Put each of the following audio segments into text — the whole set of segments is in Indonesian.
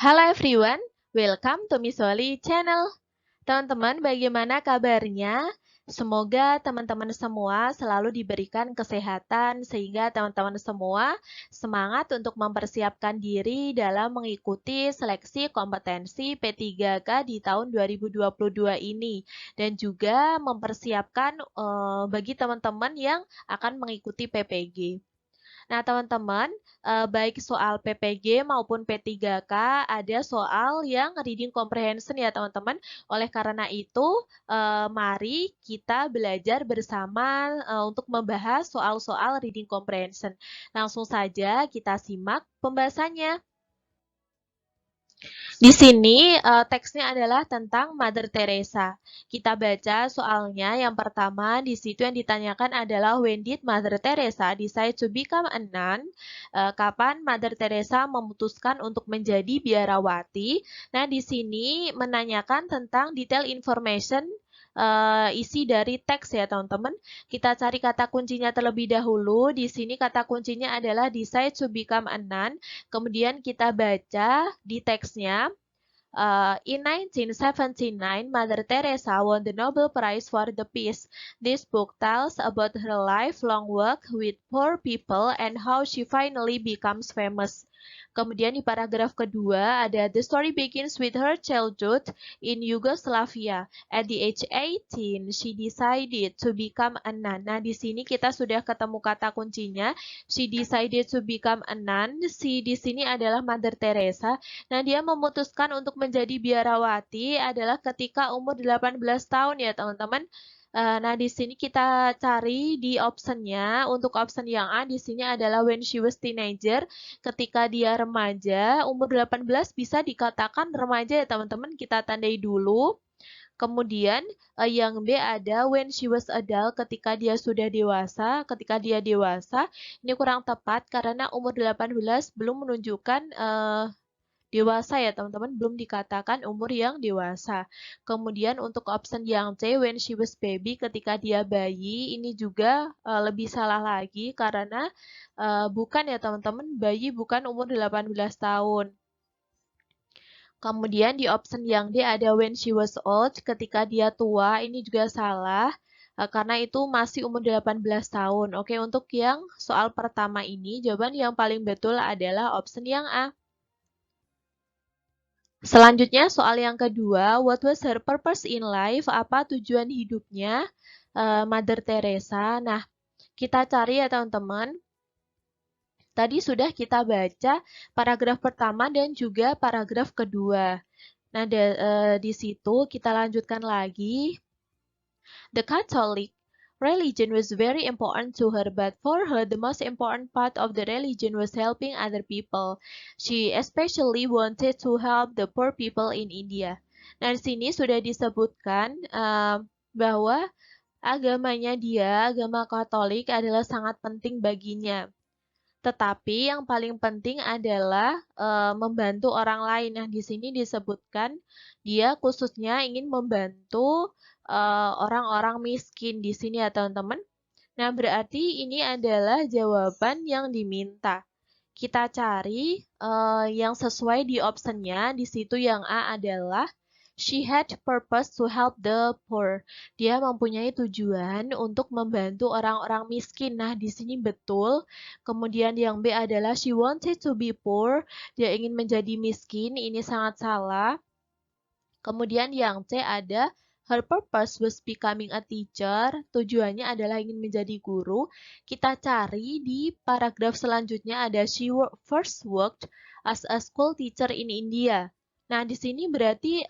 Halo everyone, welcome to Miss Wali channel. Teman-teman, bagaimana kabarnya? Semoga teman-teman semua selalu diberikan kesehatan sehingga teman-teman semua semangat untuk mempersiapkan diri dalam mengikuti seleksi kompetensi P3K di tahun 2022 ini dan juga mempersiapkan bagi teman-teman yang akan mengikuti PPG. Nah, teman-teman, baik soal PPG maupun P3K ada soal yang reading comprehension ya, teman-teman. Oleh karena itu, mari kita belajar bersama untuk membahas soal-soal reading comprehension. Langsung saja kita simak pembahasannya. Di sini teksnya adalah tentang Mother Teresa. Kita baca soalnya. Yang pertama di situ yang ditanyakan adalah when did Mother Teresa decide to become a nun? Kapan Mother Teresa memutuskan untuk menjadi biarawati? Nah, di sini menanyakan tentang detail information isi dari teks ya teman-teman. Kita cari kata kuncinya terlebih dahulu. Di sini kata kuncinya adalah decide to become a nun. Kemudian kita baca di teksnya. In 1979, Mother Teresa won the Nobel Prize for the Peace. This book tells about her lifelong work with poor people and how she finally becomes famous. Kemudian di paragraf kedua ada the story begins with her childhood in Yugoslavia. At the age 18, she decided to become a nun. Nah, di sini kita sudah ketemu kata kuncinya. She decided to become a nun. Si di sini adalah Mother Teresa. Nah, dia memutuskan untuk menjadi biarawati adalah ketika umur 18 tahun ya, teman-teman. Nah, di sini kita cari di optionnya. Untuk option yang A di sini adalah when she was teenager, ketika dia remaja. Umur 18 bisa dikatakan remaja ya teman-teman, kita tandai dulu. Kemudian yang B ada when she was adult, ketika dia sudah dewasa. Ketika dia dewasa, ini kurang tepat karena umur 18 belum menunjukkan dewasa ya teman-teman, belum dikatakan umur yang dewasa. Kemudian untuk option yang C, when she was baby, ketika dia bayi, ini juga lebih salah lagi karena bukan ya teman-teman, bayi bukan umur 18 tahun. Kemudian di option yang D ada when she was old, ketika dia tua, ini juga salah karena itu masih umur 18 tahun. Oke, untuk yang soal pertama ini, jawaban yang paling betul adalah option yang A. Selanjutnya soal yang kedua, what was her purpose in life? Apa tujuan hidupnya Mother Teresa? Nah, kita cari ya teman-teman. Tadi sudah kita baca paragraf pertama dan juga paragraf kedua. Nah, di situ kita lanjutkan lagi. The Catholic religion was very important to her, but for her, the most important part of the religion was helping other people. She especially wanted to help the poor people in India. Nah, di sini sudah disebutkan bahwa agamanya dia, agama Katolik, adalah sangat penting baginya. Tetapi yang paling penting adalah membantu orang lain. Nah, di sini disebutkan dia khususnya ingin membantu orang-orang miskin di sini ya teman-teman. Nah, berarti ini adalah jawaban yang diminta. Kita cari yang sesuai di optionnya. Di situ yang A adalah she had purpose to help the poor. Dia mempunyai tujuan untuk membantu orang-orang miskin. Nah, di sini betul. Kemudian yang B adalah she wanted to be poor. Dia ingin menjadi miskin. Ini sangat salah. Kemudian yang C ada her purpose was becoming a teacher. Tujuannya adalah ingin menjadi guru. Kita cari di paragraf selanjutnya ada she first worked as a school teacher in India. Nah, di sini berarti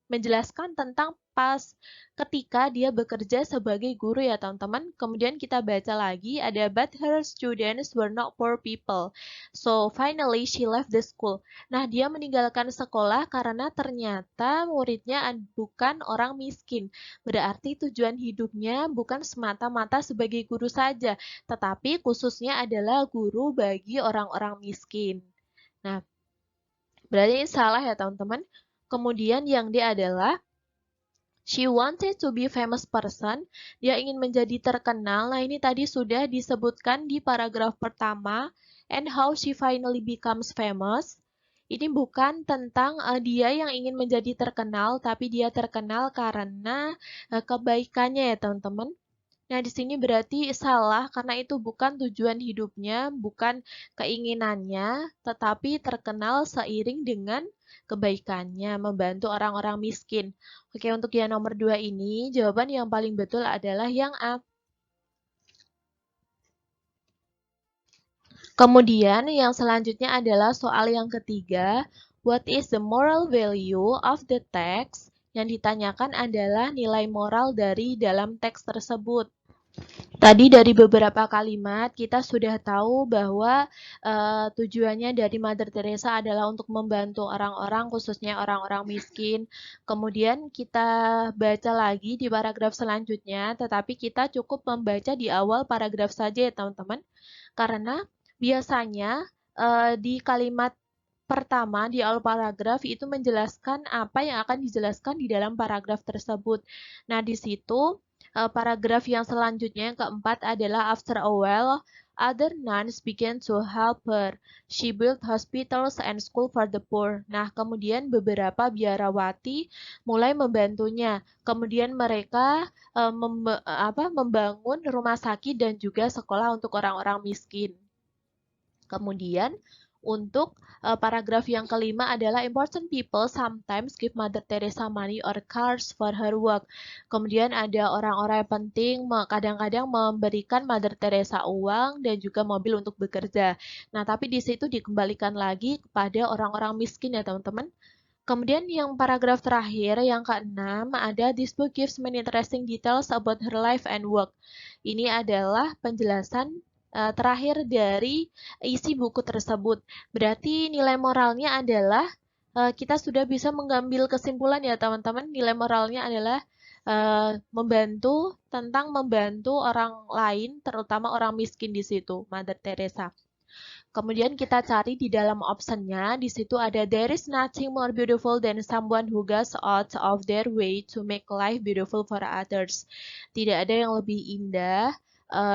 menjelaskan tentang pas ketika dia bekerja sebagai guru ya teman-teman. Kemudian kita baca lagi ada but her students were not poor people. So finally she left the school. Nah, dia meninggalkan sekolah karena ternyata muridnya bukan orang miskin. Berarti tujuan hidupnya bukan semata-mata sebagai guru saja, tetapi khususnya adalah guru bagi orang-orang miskin. Nah, berarti ini salah ya teman-teman. Kemudian yang D adalah she wanted to be famous person. Dia ingin menjadi terkenal. Nah, ini tadi sudah disebutkan di paragraf pertama. And how she finally becomes famous. Ini bukan tentang dia yang ingin menjadi terkenal, tapi dia terkenal karena kebaikannya ya teman-teman. Nah, di sini berarti salah karena itu bukan tujuan hidupnya, bukan keinginannya, tetapi terkenal seiring dengan kebaikannya, membantu orang-orang miskin. Oke, untuk yang nomor 2 ini, jawaban yang paling betul adalah yang A. Kemudian yang selanjutnya adalah soal yang ketiga, what is the moral value of the text? Yang ditanyakan adalah nilai moral dari dalam teks tersebut. Tadi dari beberapa kalimat kita sudah tahu bahwa tujuannya dari Mother Teresa adalah untuk membantu orang-orang, khususnya orang-orang miskin. Kemudian kita baca lagi di paragraf selanjutnya, tetapi kita cukup membaca di awal paragraf saja ya teman-teman. Karena biasanya di kalimat pertama di awal paragraf itu menjelaskan apa yang akan dijelaskan di dalam paragraf tersebut. Nah, di situ paragraf yang selanjutnya yang keempat adalah after a while, other nuns began to help her. She built hospitals and school for the poor. Nah, kemudian beberapa biarawati mulai membantunya. Kemudian mereka membangun rumah sakit dan juga sekolah untuk orang-orang miskin. Kemudian untuk paragraf yang kelima adalah important people sometimes give Mother Teresa money or cars for her work. Kemudian ada orang-orang yang penting kadang-kadang memberikan Mother Teresa uang dan juga mobil untuk bekerja. Nah, tapi di situ dikembalikan lagi kepada orang-orang miskin ya teman-teman. Kemudian yang paragraf terakhir, yang keenam, ada this book gives many interesting details about her life and work. Ini adalah penjelasan terakhir dari isi buku tersebut. Berarti nilai moralnya adalah kita sudah bisa mengambil kesimpulan ya teman-teman. Nilai moralnya adalah membantu orang lain, terutama orang miskin di situ, Mother Teresa. Kemudian kita cari di dalam optionnya, di situ ada there is nothing more beautiful than someone who goes out of their way to make life beautiful for others. Tidak ada yang lebih indah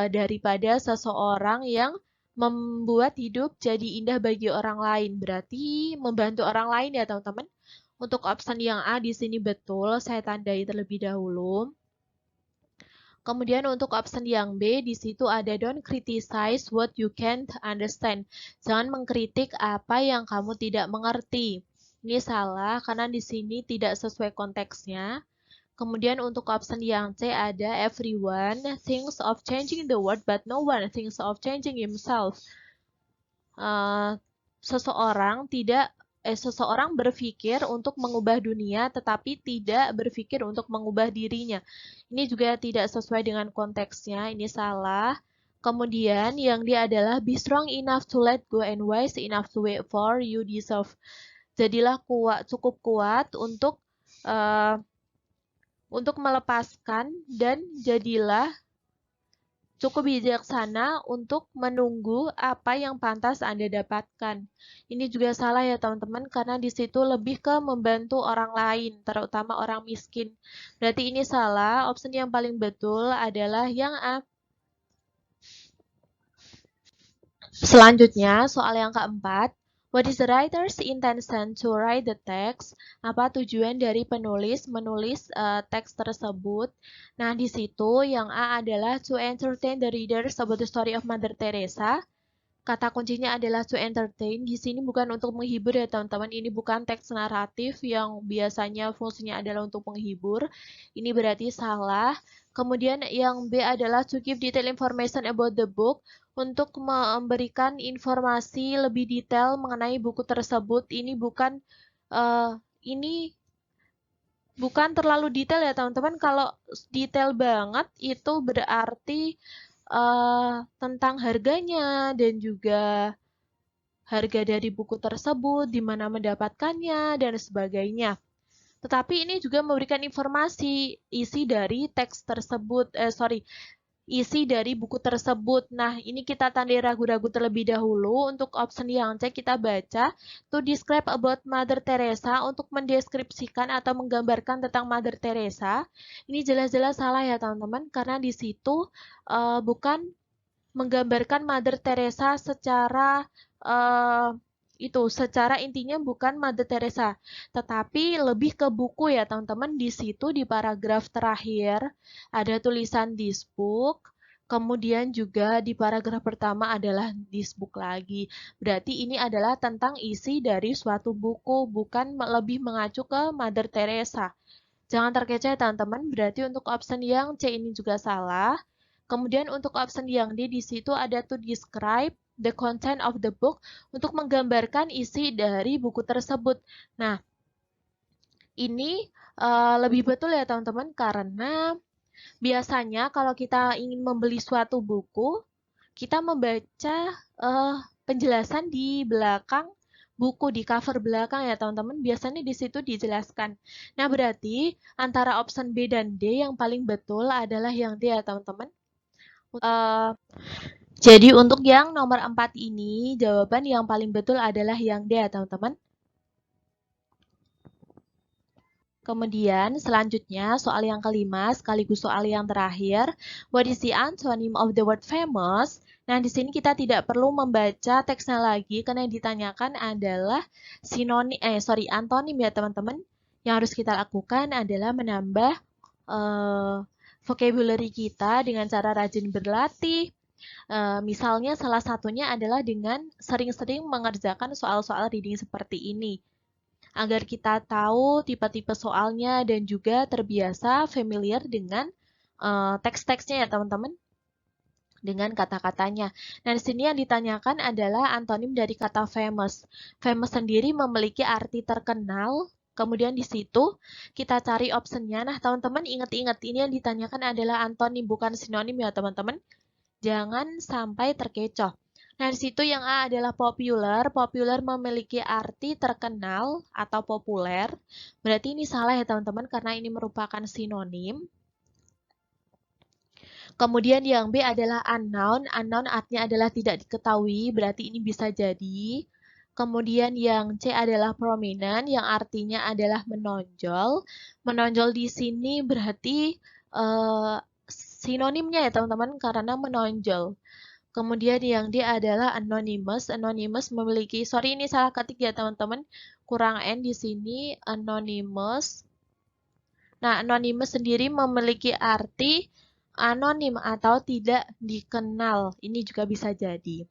daripada seseorang yang membuat hidup jadi indah bagi orang lain. Berarti membantu orang lain ya teman-teman. Untuk option yang A di sini betul, saya tandai terlebih dahulu. Kemudian untuk option yang B, di situ ada don't criticize what you can't understand. Jangan mengkritik apa yang kamu tidak mengerti. Ini salah karena di sini tidak sesuai konteksnya. Kemudian untuk option yang C ada everyone thinks of changing the world but no one thinks of changing himself. Seseorang berpikir untuk mengubah dunia tetapi tidak berpikir untuk mengubah dirinya. Ini juga tidak sesuai dengan konteksnya, ini salah. Kemudian yang dia adalah be strong enough to let go and wise enough to wait for you deserve. Jadilah cukup kuat untuk melepaskan dan jadilah cukup bijaksana untuk menunggu apa yang pantas Anda dapatkan. Ini juga salah ya teman-teman karena di situ lebih ke membantu orang lain, terutama orang miskin. Berarti ini salah, opsi yang paling betul adalah yang A. Selanjutnya, soal yang keempat. What is the writer's intention to write the text? Apa tujuan dari penulis menulis teks tersebut? Nah, di situ yang A adalah to entertain the readers about the story of Mother Teresa. Kata kuncinya adalah to entertain. Di sini bukan untuk menghibur ya teman-teman. Ini bukan teks naratif yang biasanya fungsinya adalah untuk menghibur. Ini berarti salah. Kemudian yang B adalah to give detailed information about the book. Untuk memberikan informasi lebih detail mengenai buku tersebut. Ini bukan terlalu detail ya teman-teman. Kalau detail banget itu berarti tentang harganya dan juga harga dari buku tersebut, di mana mendapatkannya, dan sebagainya. Tetapi ini juga memberikan informasi isi dari teks tersebut, isi dari buku tersebut. Nah, ini kita tandai ragu-ragu terlebih dahulu. Untuk option yang C kita baca, to describe about Mother Teresa, untuk mendeskripsikan atau menggambarkan tentang Mother Teresa. Ini jelas-jelas salah ya teman-teman, karena di situ bukan menggambarkan Mother Teresa secara itu secara intinya bukan Mother Teresa, tetapi lebih ke buku ya teman-teman. Di situ di paragraf terakhir ada tulisan this book, kemudian juga di paragraf pertama adalah this book lagi. Berarti ini adalah tentang isi dari suatu buku, bukan lebih mengacu ke Mother Teresa. Jangan terkecoh ya teman-teman, berarti untuk option yang C ini juga salah. Kemudian untuk option yang D di situ ada to describe the content of the book, untuk menggambarkan isi dari buku tersebut. Nah, ini lebih betul ya teman-teman, karena biasanya kalau kita ingin membeli suatu buku, kita membaca penjelasan di belakang buku, di cover belakang ya teman-teman, biasanya di situ dijelaskan. Nah, berarti antara option B dan D yang paling betul adalah yang D ya teman-teman. Jadi untuk yang nomor 4 ini, jawaban yang paling betul adalah yang D ya teman-teman. Kemudian selanjutnya soal yang kelima sekaligus soal yang terakhir. What is the antonym of the word famous? Nah, di sini kita tidak perlu membaca teksnya lagi karena yang ditanyakan adalah antonim ya teman-teman. Yang harus kita lakukan adalah menambah vocabulary kita dengan cara rajin berlatih. Misalnya salah satunya adalah dengan sering-sering mengerjakan soal-soal reading seperti ini, agar kita tahu tipe-tipe soalnya dan juga terbiasa familiar dengan teks-teksnya ya teman-teman, dengan kata-katanya. Nah, di sini yang ditanyakan adalah antonim dari kata famous. Famous sendiri memiliki arti terkenal. Kemudian di situ kita cari optionnya. Nah, teman-teman ingat-ingat ini yang ditanyakan adalah antonim, bukan sinonim ya teman-teman. Jangan sampai terkecoh. Nah, di situ yang A adalah popular. Popular memiliki arti terkenal atau populer. Berarti ini salah ya teman-teman, karena ini merupakan sinonim. Kemudian yang B adalah unknown. Unknown artinya adalah tidak diketahui, berarti ini bisa jadi. Kemudian yang C adalah prominent, yang artinya adalah menonjol. Menonjol di sini berarti sinonimnya ya teman-teman, karena menonjol. Kemudian yang D adalah anonymous. Anonymous memiliki, ini salah ketik ya teman-teman, kurang N di sini, anonymous. Nah, anonymous sendiri memiliki arti anonim atau tidak dikenal. Ini juga bisa jadi.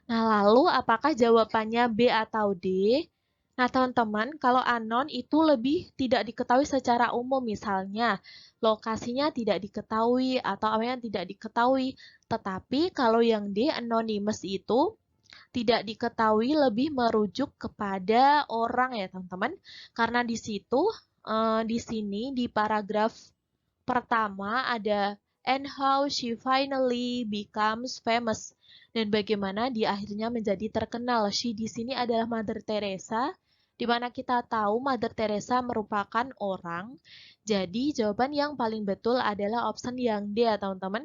Nah, lalu apakah jawabannya B atau D? Nah, teman-teman, kalau unknown itu lebih tidak diketahui secara umum, misalnya lokasinya tidak diketahui atau apa yang tidak diketahui. Tetapi kalau yang D, anonymous itu tidak diketahui lebih merujuk kepada orang ya, teman-teman. Karena di situ, di sini di paragraf pertama ada and how she finally becomes famous, dan bagaimana di akhirnya menjadi terkenal. She di sini adalah Mother Teresa, di mana kita tahu Mother Teresa merupakan orang. Jadi jawaban yang paling betul adalah option yang D ya teman-teman.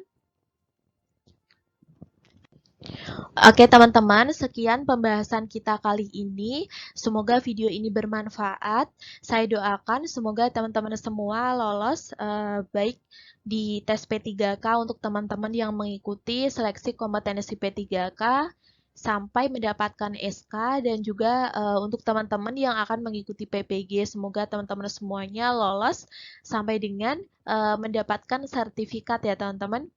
Oke teman-teman, sekian pembahasan kita kali ini. Semoga video ini bermanfaat. Saya doakan semoga teman-teman semua lolos baik di tes P3K untuk teman-teman yang mengikuti seleksi kompetensi P3K sampai mendapatkan SK, dan juga untuk teman-teman yang akan mengikuti PPG, semoga teman-teman semuanya lolos sampai dengan mendapatkan sertifikat ya teman-teman.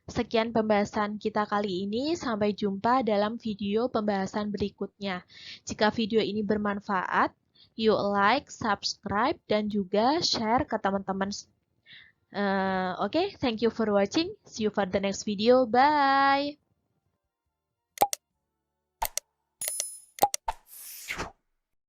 Sekian pembahasan kita kali ini, sampai jumpa dalam video pembahasan berikutnya. Jika video ini bermanfaat, yuk like, subscribe, dan juga share ke teman-teman. Oke, thank you for watching. See you for the next video. Bye!